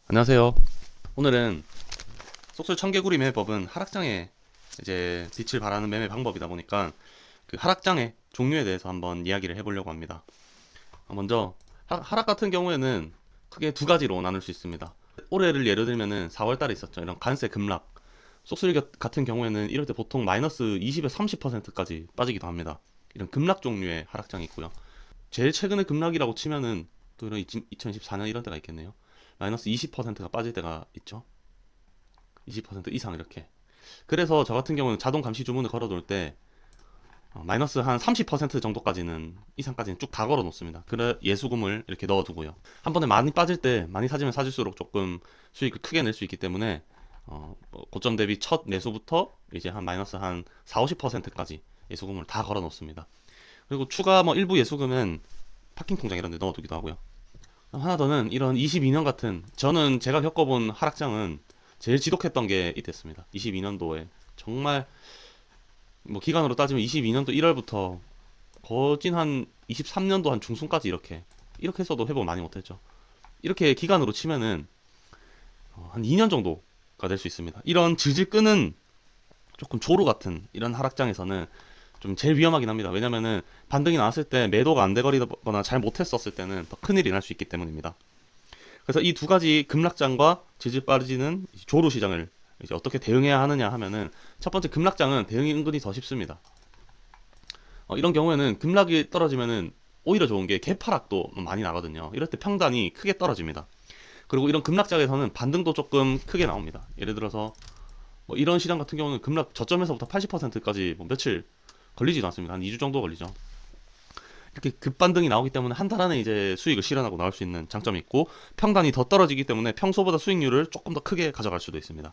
안녕하세요. 오늘은 속설 청개구리 매매법은 하락장에 이제 빛을 발하는 매매 방법이다 보니까 그 하락장의 종류에 대해서 한번 이야기를 해보려고 합니다. 먼저 하락 같은 경우에는 크게 두 가지로 나눌 수 있습니다. 올해를 예를 들면은 4월 달에 있었죠. 이런 관세 급락. 속설 같은 경우에는 이럴 때 보통 마이너스 20에서 30%까지 빠지기도 합니다. 이런 급락 종류의 하락장이 있고요. 제일 최근에 급락이라고 치면은 또 이런 2024년 이런 때가 있겠네요. 마이너스 20%가 빠질 때가 있죠. 20% 이상 이렇게. 그래서 저 같은 경우는 자동 감시 주문을 걸어놓을 때 마이너스 한 30% 정도까지는 이상까지는 쭉 다 걸어 놓습니다. 그래 예수금을 이렇게 넣어두고요. 한 번에 많이 빠질 때 많이 사지면 사질수록 조금 수익을 크게 낼 수 있기 때문에 고점 대비 첫 매수부터 이제 한 마이너스 한 4, 50%까지 예수금을 다 걸어 놓습니다. 그리고 추가 뭐 일부 예수금은 파킹 통장 이런 데 넣어두기도 하고요. 하나 더는 이런 22년 같은 저는 제가 겪어본 하락장은 제일 지독했던 게 이때였습니다. 22년도에 정말 뭐 기간으로 따지면 22년도 1월부터 거진 한 23년도 한 중순까지 이렇게 해서도 회복 많이 못했죠. 이렇게 기간으로 치면은 한 2년 정도가 될 수 있습니다. 이런 질질 끄는 조금 조루 같은 이런 하락장에서는 좀 제일 위험하긴 합니다. 왜냐면은 반등이 나왔을 때 매도가 안 돼버리거나 잘 못했었을 때는 더 큰일이 날 수 있기 때문입니다. 그래서 이 두 가지 급락장과 질질 빠지는 조루 시장을 이제 어떻게 대응해야 하느냐 하면은 첫 번째 급락장은 대응이 은근히 더 쉽습니다. 이런 경우에는 급락이 떨어지면은 오히려 좋은 게 개파락도 많이 나거든요. 이럴 때 평단이 크게 떨어집니다. 그리고 이런 급락장에서는 반등도 조금 크게 나옵니다. 예를 들어서 뭐 이런 시장 같은 경우는 급락 저점에서부터 80%까지 뭐 며칠 걸리지도 않습니다. 한 2주 정도 걸리죠. 이렇게 급반등이 나오기 때문에 한 달 안에 이제 수익을 실현하고 나올 수 있는 장점이 있고 평단이 더 떨어지기 때문에 평소보다 수익률을 조금 더 크게 가져갈 수도 있습니다.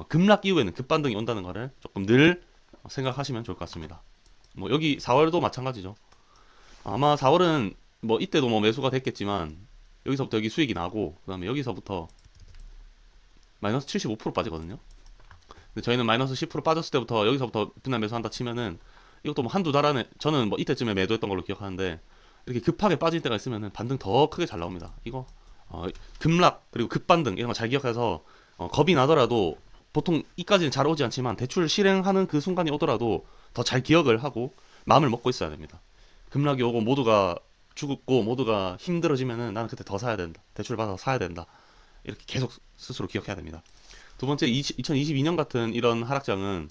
급락 이후에는 급반등이 온다는 거를 조금 늘 생각하시면 좋을 것 같습니다. 뭐 여기 4월도 마찬가지죠. 아마 4월은 뭐 이때도 뭐 매수가 됐겠지만 여기서부터 여기 수익이 나고 그다음에 여기서부터 마이너스 75% 빠지거든요. 근데 저희는 마이너스 10% 빠졌을 때부터 여기서부터 분할 매수한다 치면은 이것도 뭐 한두 달 안에 저는 뭐 이때쯤에 매도했던 걸로 기억하는데 이렇게 급하게 빠질 때가 있으면은 반등 더 크게 잘 나옵니다. 이거 급락 그리고 급반등 이런 거 잘 기억해서 겁이 나더라도 보통 이까지는 잘 오지 않지만 대출 실행하는 그 순간이 오더라도 더 잘 기억을 하고 마음을 먹고 있어야 됩니다. 급락이 오고 모두가 죽고 모두가 힘들어지면은 나는 그때 더 사야 된다. 대출 받아서 사야 된다. 이렇게 계속 스스로 기억해야 됩니다. 두 번째 2022년 같은 이런 하락장은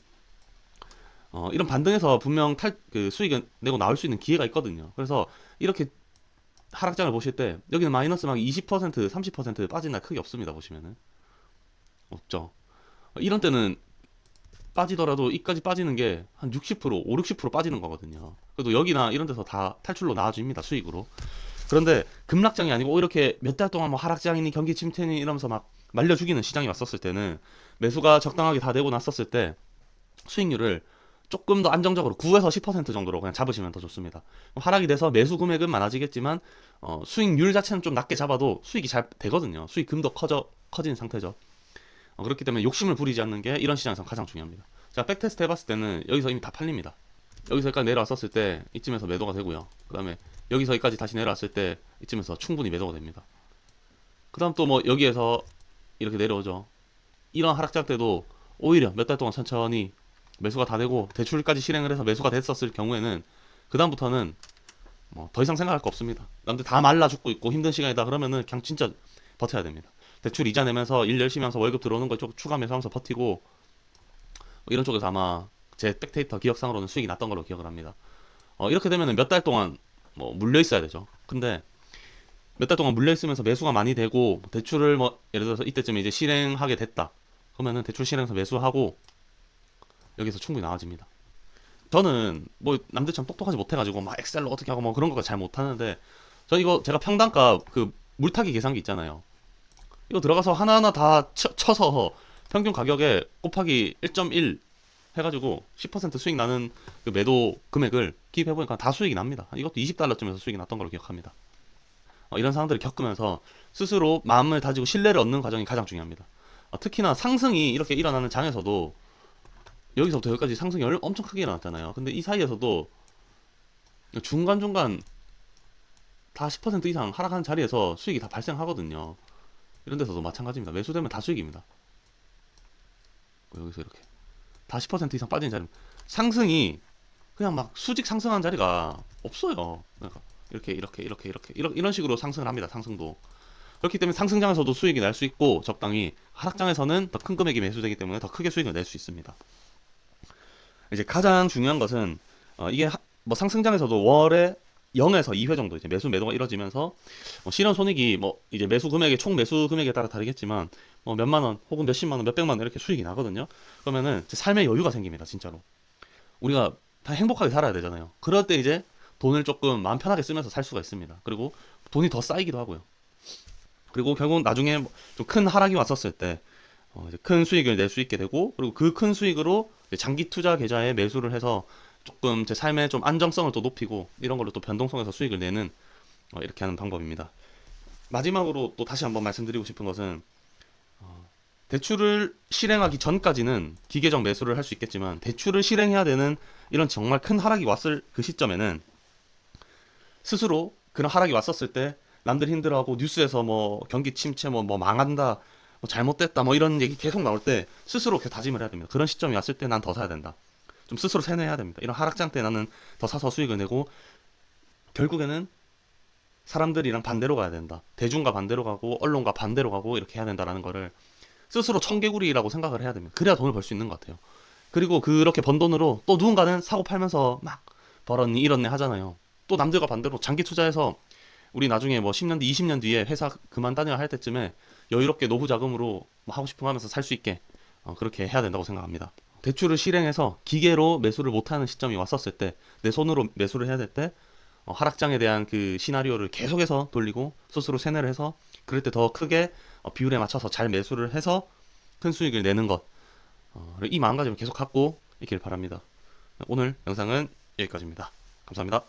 이런 반등에서 분명 그 수익을 내고 나올 수 있는 기회가 있거든요. 그래서 이렇게 하락장을 보실 때 여기는 마이너스 막 20%, 30% 빠진 날 크게 없습니다. 보시면은 없죠. 이런 때는 빠지더라도 이까지 빠지는 게 한 60%, 5, 60% 빠지는 거거든요. 그래도 여기나 이런 데서 다 탈출로 나와줍니다. 수익으로. 그런데 급락장이 아니고 이렇게 몇 달 동안 뭐 하락장이니 경기 침체니 이러면서 막 말려 죽이는 시장이 왔었을 때는 매수가 적당하게 다 되고 났었을 때 수익률을 조금 더 안정적으로 9에서 10% 정도로 그냥 잡으시면 더 좋습니다. 하락이 돼서 매수 금액은 많아지겠지만 수익률 자체는 좀 낮게 잡아도 수익이 잘 되거든요. 수익금도 커진 상태죠. 그렇기 때문에 욕심을 부리지 않는 게 이런 시장에서 가장 중요합니다. 자, 백테스트 해봤을 때는 여기서 이미 다 팔립니다. 여기서 여기까지 내려왔었을 때 이쯤에서 매도가 되고요. 그 다음에 여기서 여기까지 다시 내려왔을 때 이쯤에서 충분히 매도가 됩니다. 그 다음 또 뭐 여기에서 이렇게 내려오죠. 이런 하락장 때도 오히려 몇 달 동안 천천히 매수가 다 되고 대출까지 실행을 해서 매수가 됐었을 경우에는 그 다음부터는 뭐 더 이상 생각할 거 없습니다. 남들 다 말라 죽고 있고 힘든 시간이다 그러면은 그냥 진짜 버텨야 됩니다. 대출 이자 내면서 일 열심히 하면서 월급 들어오는 거 추가 매수하면서 버티고 뭐 이런 쪽에서 아마 제 백데이터 기억상으로는 수익이 났던 걸로 기억을 합니다. 이렇게 되면은 몇 달 동안 뭐 물려 있어야 되죠. 근데 몇 달 동안 물려 있으면서 매수가 많이 되고 대출을 뭐 예를 들어서 이때쯤에 이제 실행하게 됐다. 그러면은 대출 실행해서 매수하고 여기서 충분히 나아집니다. 저는 뭐 남들처럼 똑똑하지 못해가지고 막 엑셀로 어떻게 하고 뭐 그런 거 잘 못하는데 저 이거 제가 평단가 그 물타기 계산기 있잖아요. 이거 들어가서 하나하나 다 쳐서 평균 가격에 곱하기 1.1 해가지고 10% 수익 나는 그 매도 금액을 기입해보니까 다 수익이 납니다. 이것도 20달러쯤에서 수익이 났던 걸로 기억합니다. 이런 상황들을 겪으면서 스스로 마음을 다지고 신뢰를 얻는 과정이 가장 중요합니다. 특히나 상승이 이렇게 일어나는 장에서도 여기서부터 여기까지 상승이 엄청 크게 일어났잖아요. 근데 이 사이에서도 중간중간 다 10% 이상 하락하는 자리에서 수익이 다 발생하거든요. 이런 데서도 마찬가지입니다. 매수되면 다 수익입니다. 여기서 이렇게 다 10% 이상 빠진 자리, 상승이 그냥 막 수직 상승한 자리가 없어요. 그러니까 이런 식으로 상승을 합니다. 상승도. 그렇기 때문에 상승장에서도 수익이 날 수 있고, 적당히 하락장에서는 더 큰 금액이 매수되기 때문에 더 크게 수익을 낼 수 있습니다. 이제 가장 중요한 것은 이게 뭐 상승장에서도 월에 0에서 2회 정도 이제 매도가 이뤄지면서 실현 손익이 뭐 이제 매수 금액의 총 매수 금액에 따라 다르겠지만 뭐 몇만 원 혹은 몇십만 원, 몇백만 원 이렇게 수익이 나거든요. 그러면은 삶의 여유가 생깁니다. 진짜로. 우리가 다 행복하게 살아야 되잖아요. 그럴 때 이제 돈을 조금 마음 편하게 쓰면서 살 수가 있습니다. 그리고 돈이 더 쌓이기도 하고요. 그리고 결국 나중에 좀 큰 하락이 왔었을 때 이제 큰 수익을 낼 수 있게 되고, 그리고 그 큰 수익으로 장기 투자 계좌에 매수를 해서 조금 제 삶의 좀 안정성을 또 높이고, 이런 걸로 또 변동성에서 수익을 내는 이렇게 하는 방법입니다. 마지막으로 또 다시 한번 말씀드리고 싶은 것은 대출을 실행하기 전까지는 기계적 매수를 할 수 있겠지만, 대출을 실행해야 되는 이런 정말 큰 하락이 왔을 그 시점에는 스스로 그런 하락이 왔었을 때 남들 힘들어하고 뉴스에서 뭐 경기 침체, 뭐 망한다, 뭐 잘못됐다, 뭐 이런 얘기 계속 나올 때 스스로 이렇게 다짐을 해야 됩니다. 그런 시점이 왔을 때 난 더 사야 된다. 좀 스스로 세뇌해야 됩니다. 이런 하락장 때 나는 더 사서 수익을 내고, 결국에는 사람들이랑 반대로 가야 된다. 대중과 반대로 가고 언론과 반대로 가고 이렇게 해야 된다라는 거를 스스로 청개구리라고 생각을 해야 됩니다. 그래야 돈을 벌 수 있는 것 같아요. 그리고 그렇게 번 돈으로 또 누군가는 사고 팔면서 막 벌었니 이렇네 하잖아요. 또 남들과 반대로 장기 투자해서 우리 나중에 뭐 10년 뒤, 20년 뒤에 회사 그만 다녀야 할 때쯤에 여유롭게 노후 자금으로 뭐 하고 싶은 거 하면서 살 수 있게 그렇게 해야 된다고 생각합니다. 대출을 실행해서 기계로 매수를 못하는 시점이 왔었을 때, 내 손으로 매수를 해야 될 때 하락장에 대한 그 시나리오를 계속해서 돌리고 스스로 세뇌를 해서, 그럴 때 더 크게 비율에 맞춰서 잘 매수를 해서 큰 수익을 내는 것, 이 마음가짐을 계속 갖고 있길 바랍니다. 오늘 영상은 여기까지입니다. 감사합니다.